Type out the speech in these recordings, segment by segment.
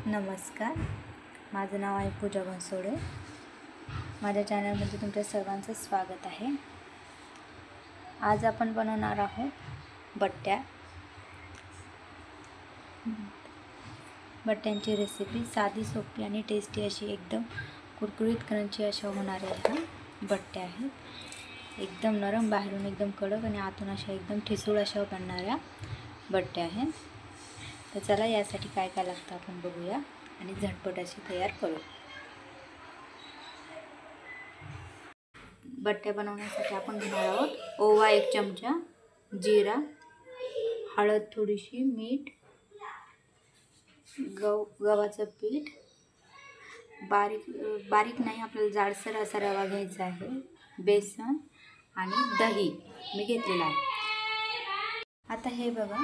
नमस्कार, माझं नाव आहे पूजा बनसोडे। माझ्या चॅनलमध्ये तुमच्या सर्वांचं स्वागत आहे। आज आपण बनवणार आहोत बट्ट्यांची रेसिपी। साधी, सोपी आणि टेस्टी अशी एकदम कुरकुरीत क्रंची अशा होणाऱ्या ह्या बट्ट्या आहेत। एकदम नरम, बाहेरून एकदम कडक आणि आतून अशा एकदम ठिसूळ अशा बनणाऱ्या बट्ट्या आहेत। तर चला यासाठी काय काय लागतं आपण बघूया आणि झटपट अशी तयार करू। बट्ट्या बनवण्यासाठी आपण घेणार आहोत ओवा 1 चमचा, जिरा, हळद थोडीशी, मीठ, गव्हाचं पीठ, बारीक नाही आपल्याला जाडसर असा रवा घ्यायचा आहे, बेसन आणि दही मी घेतलेलं आहे। आता हे बघा,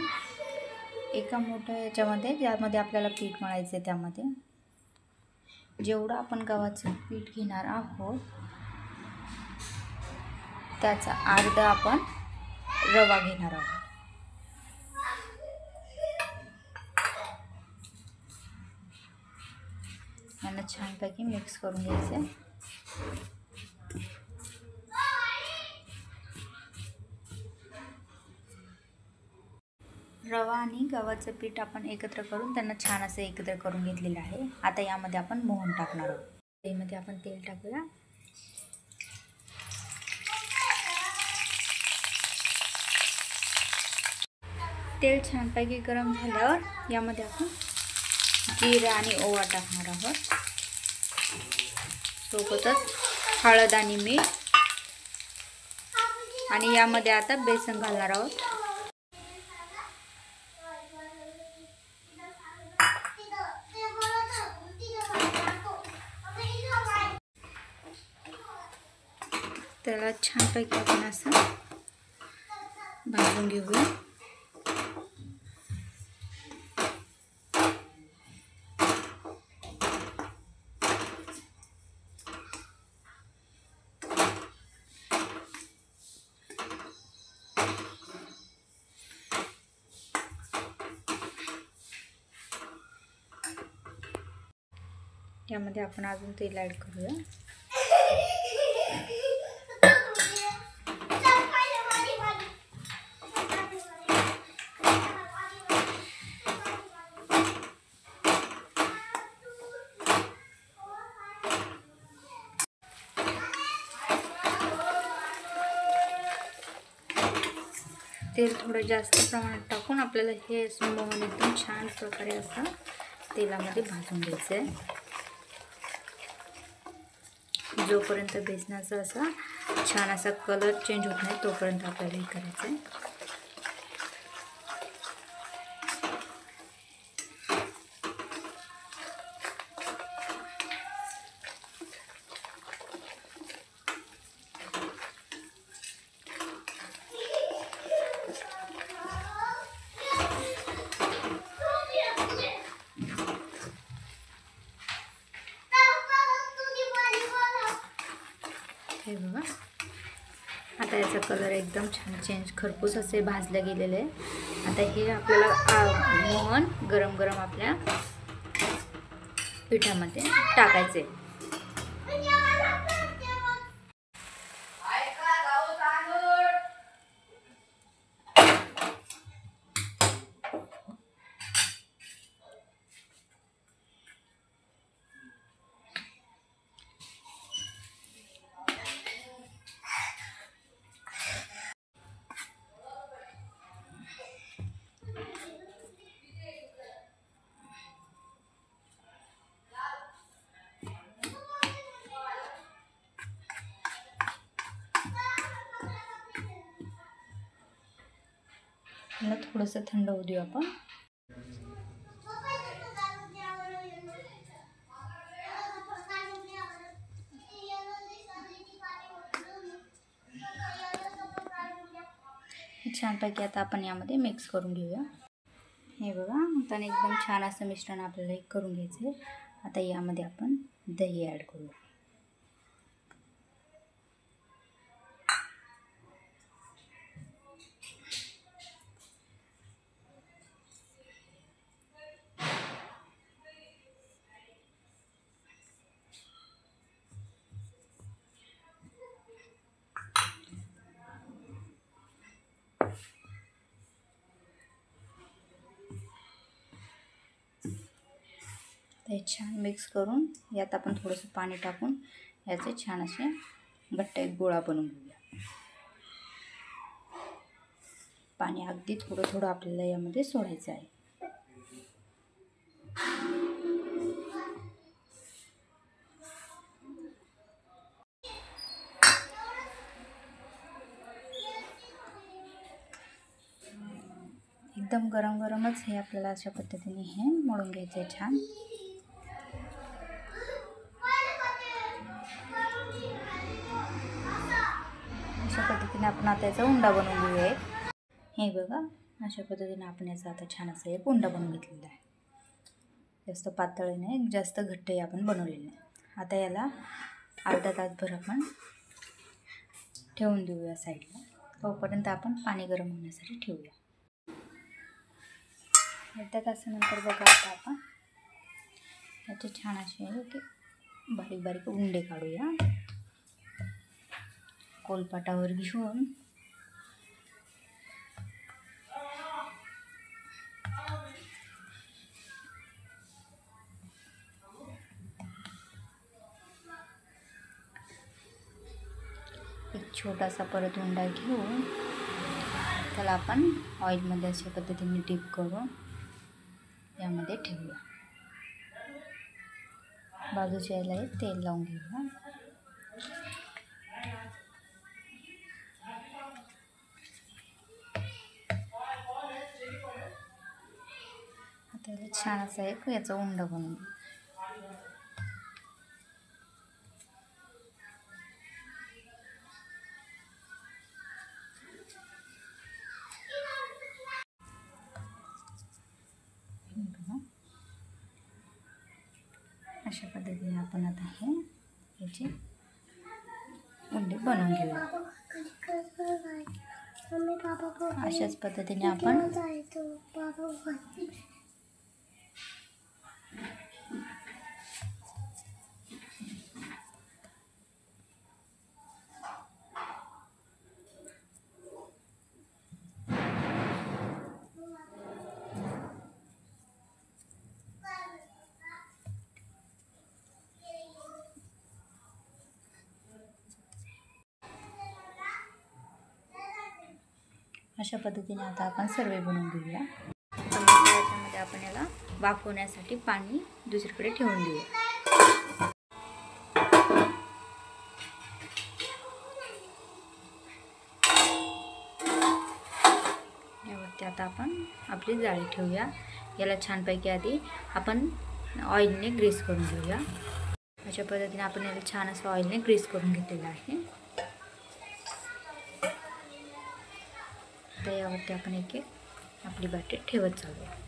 एका मोठ्या याच्यामध्ये ज्यामध्ये आपल्याला पीठ मळायचं आहे त्यामध्ये जेवढं आपण गव्हाचं पीठ घेणार आहोत त्याचा अर्धा आपण रवा घेणार आहोत। यांना छानपैकी मिक्स करून घ्यायचं। रवा आणि गव्हाचं पीठ आपण एकत्र करून त्यांना छान असं एकत्र करून घेतलेलं आहे। आता यामध्ये आपण मोहन टाकणार आहोत। यामध्ये आपण तेल टाकूया। तेल छानपैकी गरम झाल्यावर यामध्ये आपण जिरा आणि ओवा टाकणार आहोत, सोबतच हळद आणि मीठ, आणि यामध्ये आता बेसन घालणार आहोत। त्याला छानपैकी आपण असं भाजून घेऊया। यामध्ये आपण अजून तेल ॲड करूया। तेल थोडं जास्त प्रमाणात टाकून आपल्याला हे मोहन एकदम छान प्रकारे असं तेलामध्ये भाजून घ्यायचं आहे। जोपर्यंत बेसनाचा असा छान असा कलर चेंज होत नाही तोपर्यंत आपल्याला हे करायचं आहे। हे बघा, आता याचा कलर एकदम छान चेंज, खरपूस असे भाजले गेलेले आहे। आता हे आपल्याला मोहन गरम गरम आपल्या पिठामध्ये टाकायचे। याला थोडंसं थंड होऊ देऊ आपण। छानपैकी आता आपण यामध्ये मिक्स करून घेऊया। हे बघा, आता एकदम छान असं मिश्रण आपल्याला एक करून घ्यायचं आहे। आता यामध्ये आपण दही ॲड करूया। हे छान मिक्स करून यात आपण थोडंसं पाणी टाकून याचे छान असे घट्ट एक गोळा बनवून घेऊया. पाणी अगदी थोडं थोडं आपल्याला यामध्ये सोडायचं आहे. एकदम गरम गरमच हे आपल्याला अशा पद्धतीने हे मळून घ्यायचं आहे छान. अशा पद्धतीने आपण आता याचा उंडा बनवून घेऊया. हे बघा, अशा पद्धतीने आपण याचा आता छान असा एक उंडा बनवून घेतलेला आहे. जास्त पातळ नाही, जास्त घट्टही आपण बनवलेलं नाही. आता याला अर्धा तासभर आपण ठेवून देऊया साईडला. तोपर्यंत आपण पाणी गरम होण्यासाठी ठेवूया. अर्ध्या तासानंतर बघा आता आपण याचे छान असे बारीक बारीक उंडे काढूया. कोलपाटावर घेऊन एक छोटासा परत उंडा घेऊन त्याला आपण ऑइलमध्ये अशा पद्धतीने डीप करून यामध्ये ठेवूया. बाजूच्या याला तेल लावून घेऊया. आता याला छान असा एक याचा उंडा बनवून घेऊ. अशा पद्धतीने आपण आता याचे उंडे बनवून घेऊया. अशाच पद्धतीने आपण आता आपण सर्व बनवून घेऊया. याच्यामध्ये आपण याला वाफवण्यासाठी पाणी दुसरीकडे ठेवून देऊया. यावरती आता आपण आपली जाळी ठेवूया. याला छानपैकी आधी आपण ऑइलने ग्रीस करून घेऊया. अशा पद्धतीने आपण याला छान असं ऑइलने ग्रीस करून घेतलेलं आहे. तर यावरती आपण एक एक आपली बॅटर ठेवत चालूया.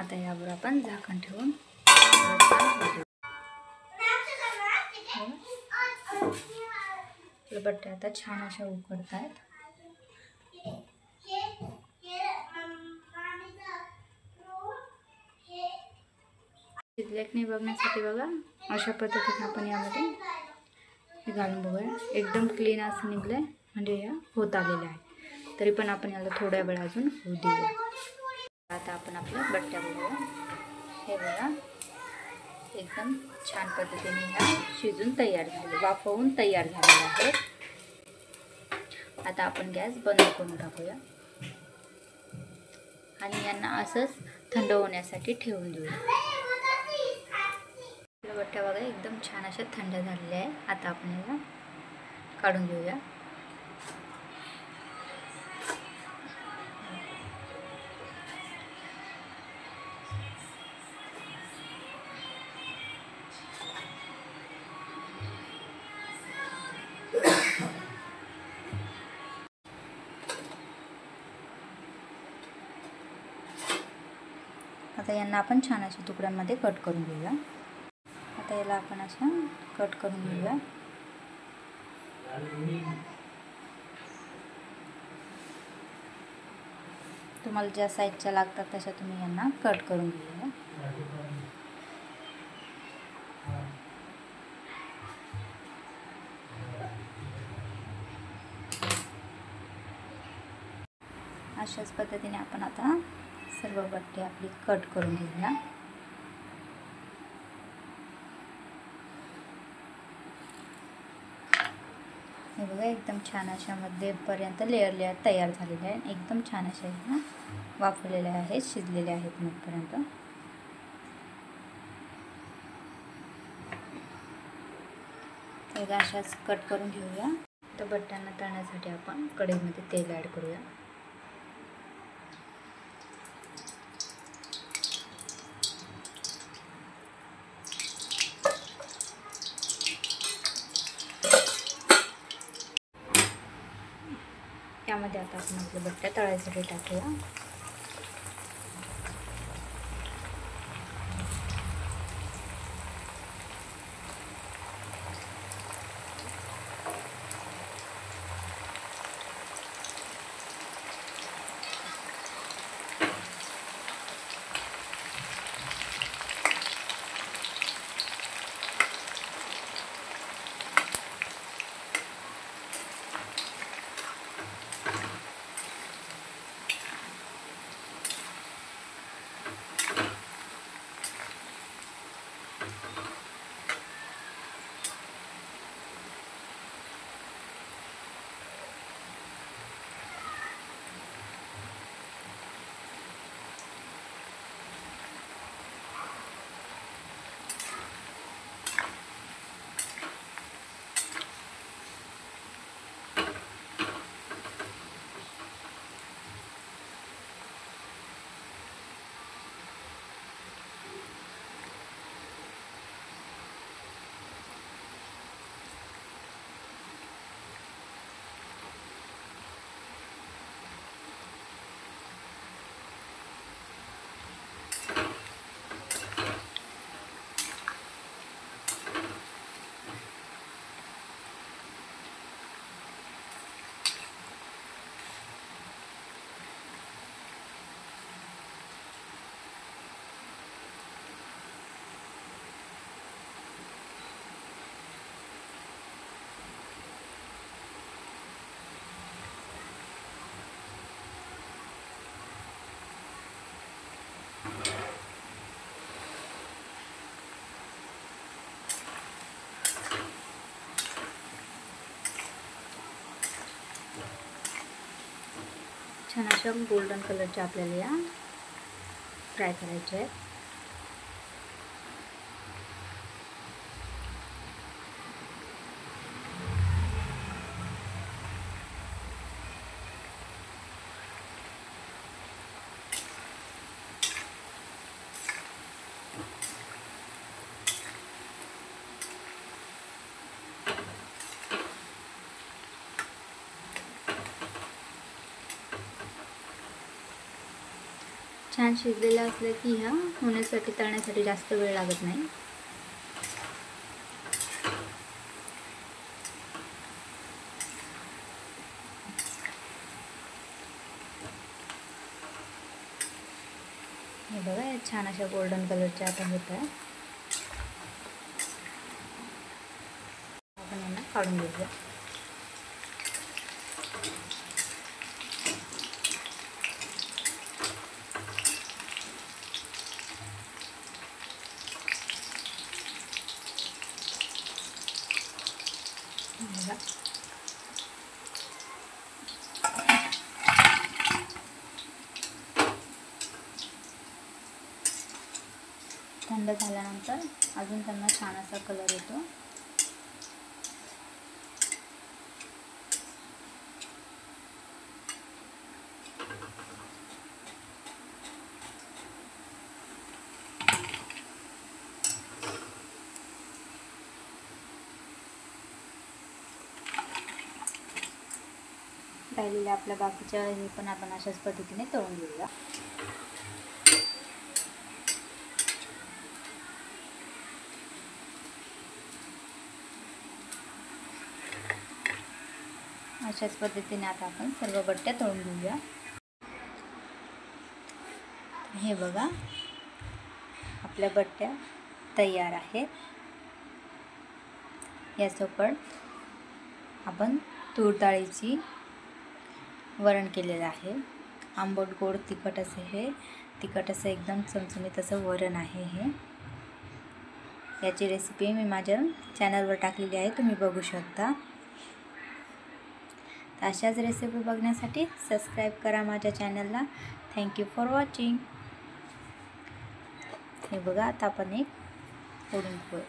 आता यावर आपण झाकण ठेवून बट्ट्या आता छान अशा उकडत आहेत. शिजलेत नाही बघण्यासाठी बघा अशा पद्धतीने आपण यामध्ये घालून बघूया. एकदम क्लीन असं निघलंय, म्हणजे या होत आलेलं आहे. तरी पण आपण याला थोड्या वेळ अजून होऊ देऊया. आता आपण आपल्या बट्ट्या बघूया. हे बघा एकदम छान पद्धतीने ह्या शिजून तयार झाले, वाफवून तयार झालेले आहेत. आता आपण गॅस बंद करून टाकूया आणि यांना असंच थंड होण्यासाठी ठेवून देऊया. आपल्या बट्ट्या बघा एकदम छान अशा थंड झालेल्या आहे. आता आपण याला काढून घेऊया. आता यांना आपण छान अशा तुकड्यांमध्ये कट करून घेऊया. आता याला आपण अशा कट करून घेऊया. तुम्हाला ज्या साईजच्या लागतात तशा तुम्ही यांना कट करून घेऊया. अशाच पद्धतीने आपण आता सर्व बट्टे आपली कट करून घेऊया. हे बघा एकदम छान अशा मध्येपर्यंत लेअर तयार झालेले आहे. एकदम छान अशा ह्या वाफवलेल्या आहेत, शिजलेल्या आहेत मधपर्यंत. तर अशाच कट करून घेऊया. तर बट्ट्यांना तळण्यासाठी आपण कढईमध्ये तेल ॲड करूया. यामध्ये आता आपण आपल्या बट्ट्या तळायसाठी टाकूया. छान अशा गोल्डन कलरच्या आपल्याला या फ्राय करायच्या आहेत. छान शिजलेलं असलं की ह्या होण्यासाठी तळण्यासाठी जास्त वेळ लागत नाही. हे बघा छान अशा गोल्डन कलरच्या आता होत आहे. आपण यांना काढून घेऊया. थंड झाल्यानंतर अजून त्यांना छान असा कलर येतो. राहिलेल्या आपल्या बाकीच्या हे पण आपण अशाच पद्धतीने तळून घेऊया. अशाच पद्धतीने आता आपण सर्व बट्ट्या तळून घेऊया। हे बघा आपल्या बट्ट्या तयार आहेत। यासोबत आपण तूर डाळीची वरण केलेलं आहे। आंबट गोड तिखट असे हे तिखट असं एकदम चमचमीत असं वरण आहे हे। याची रेसिपी मी माझ्या चॅनलवर टाकलेली आहे, तुम्ही बघू शकता। अशाच रेसिपी बघण्यासाठी सबस्क्राईब करा माझ्या चॅनलला। Thank you for watching. हे बघा आता आपण एक फोडून घेऊ।